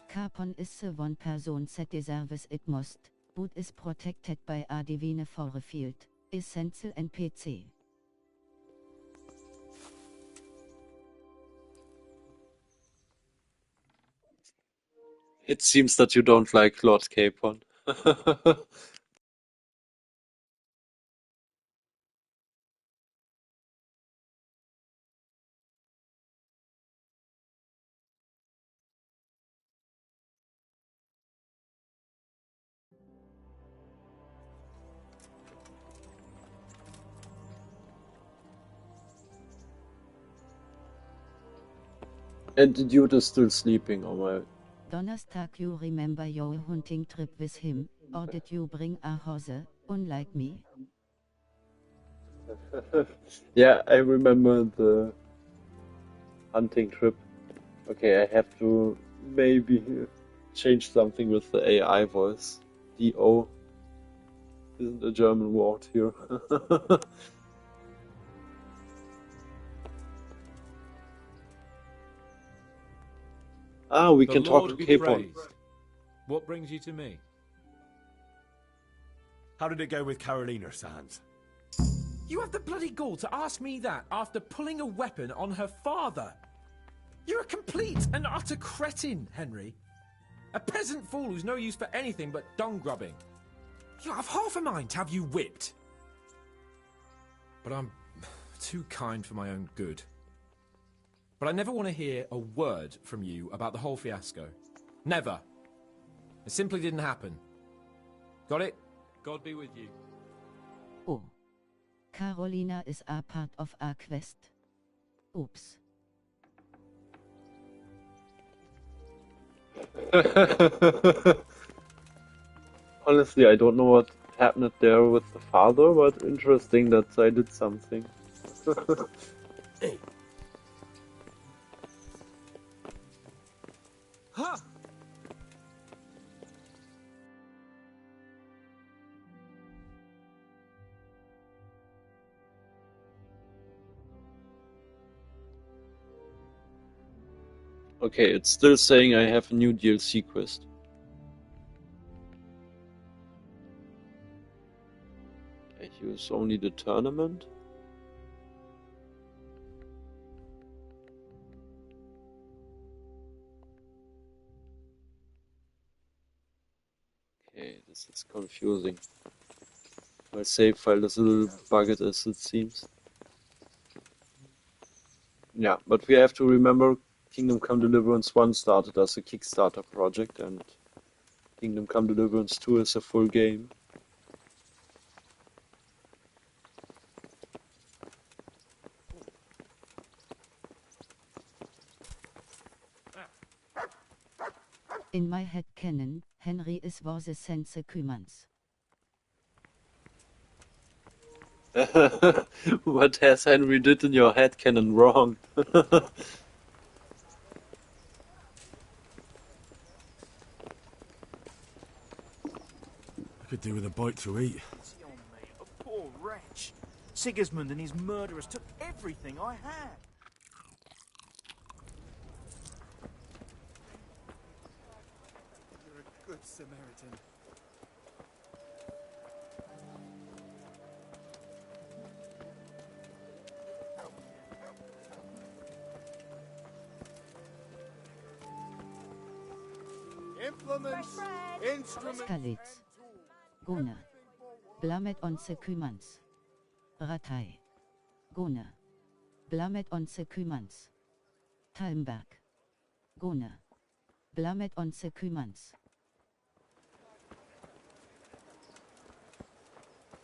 Capon is the one person that deserves it most, but is protected by a divine field, essential NPC. It seems that you don't like Lord Capon. And the dude is still sleeping, oh my. Donnerstag, you remember your hunting trip with him, or did you bring a horse, unlike me? Yeah, I remember the hunting trip. Okay, I have to maybe change something with the AI voice. DO isn't a German word here. Ah, we can talk to Capon. What brings you to me? How did it go with Carolina, Sans? You have the bloody gall to ask me that after pulling a weapon on her father. You're a complete and utter cretin, Henry. A peasant fool who's no use for anything but dung grubbing. You have half a mind to have you whipped. But I'm too kind for my own good. But I never want to hear a word from you about the whole fiasco. Never. It simply didn't happen. Got it? God be with you. Oh. Carolina is a part of our quest. Oops. Honestly, I don't know what happened there with the father, but interesting that I did something. Huh. Okay, it's still saying I have a new DLC quest. I use only the tournament. Okay, this is confusing. My save file is a little bugged as it seems. Yeah, but we have to remember Kingdom Come Deliverance 1 started as a Kickstarter project and Kingdom Come Deliverance 2 is a full game. In my head canon, Henry is was a sense kümmerns. What has Henry did in your headcanon wrong? I could do with a bite to eat. Easy on me, a poor wretch. Sigismund and his murderers took everything I had. You're a good Samaritan. Implements, instruments, Skalets. Gona. Blamet onze kümmerns. Ratei. Gona. Blamet onze kümmerns. Kuttenberg. Gona. Blamet onze kümmerns.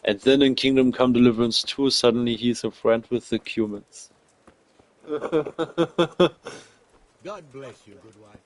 And then in Kingdom Come Deliverance 2, suddenly he's a friend with the humans. God bless you, good wife.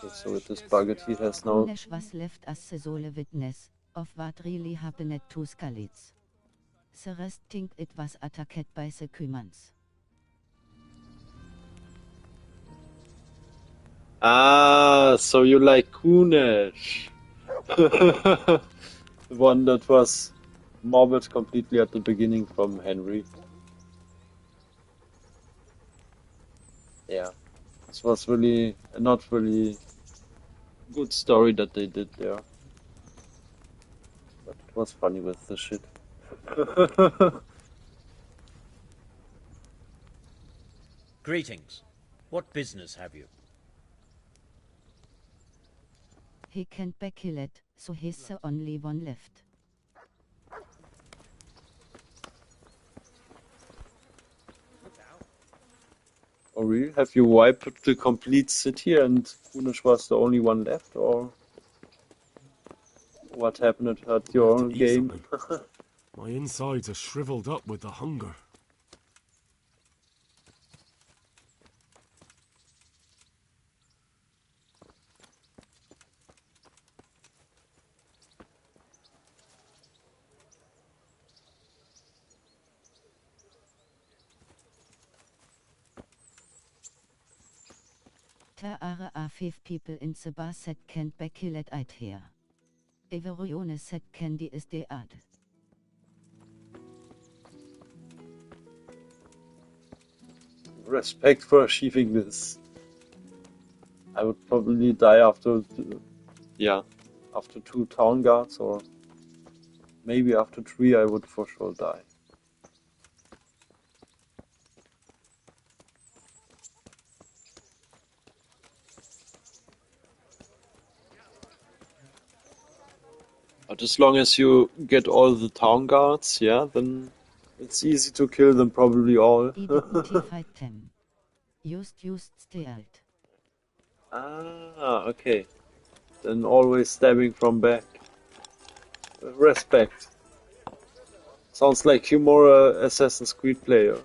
Okay, so with this bucket he has now... Unesh was left as the sole witness of what really happened to Skalitz. The rest think it was attacked by the Cumans. Ah, so you like Kunesh. The one that was mobbed completely at the beginning from Henry. Yeah, this was really not really good story that they did there. But it was funny with the shit. Greetings. What business have you? He can't speculate, so he's the only one left. Oh really? Have you wiped the complete city and Kunesh was the only one left, or what happened at your own game? My insides are shriveled up with the hunger. There are 5 people in the bar that can't speculate out here. Everyone said candy is the ad. Respect for achieving this. I would probably die after, after 2 town guards, or maybe after 3 I would for sure die. But as long as you get all the town guards, yeah, then it's easy to kill them probably all. fight them. Used stealth. Ah, okay. Then always stabbing from back. Respect. Sounds like you're more a Assassin's Creed player.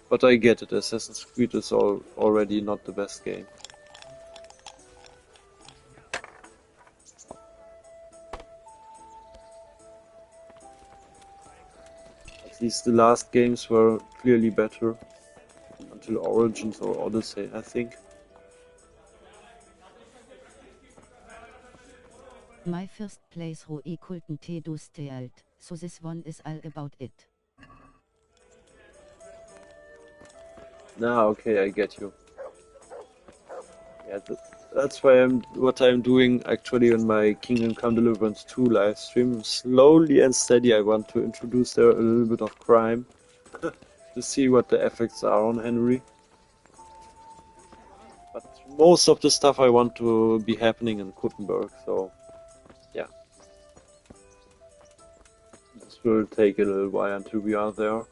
But I get it, Assassin's Creed is already not the best game. At least the last games were clearly better. Until Origins or Odyssey, I think. My first playthrough I couldn't do stealth, so this one is all about it. Nah, okay, I get you. Yeah, that's why what I'm doing actually in my Kingdom Come Deliverance 2 live stream. Slowly and steady I want to introduce there a little bit of crime. To see what the effects are on Henry. But most of the stuff I want to be happening in Kuttenberg, so yeah. This will take a little while until we are there.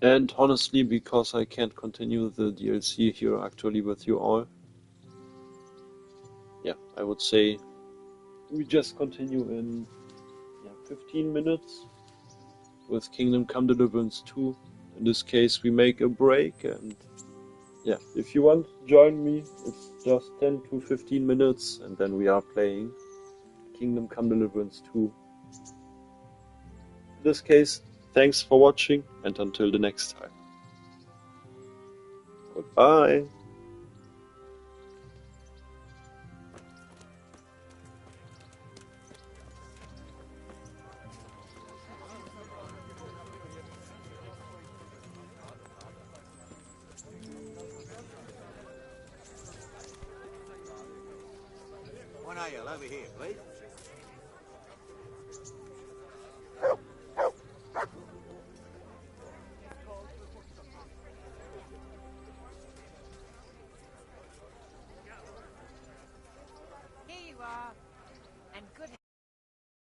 And honestly, because I can't continue the DLC here actually with you all, yeah, I would say we just continue in 15 minutes with Kingdom Come Deliverance 2. In this case, we make a break, and yeah, if you want, join me. It's just 10 to 15 minutes, and then we are playing Kingdom Come Deliverance 2. In this case, thanks for watching, and until the next time. Goodbye. One of you over here, please.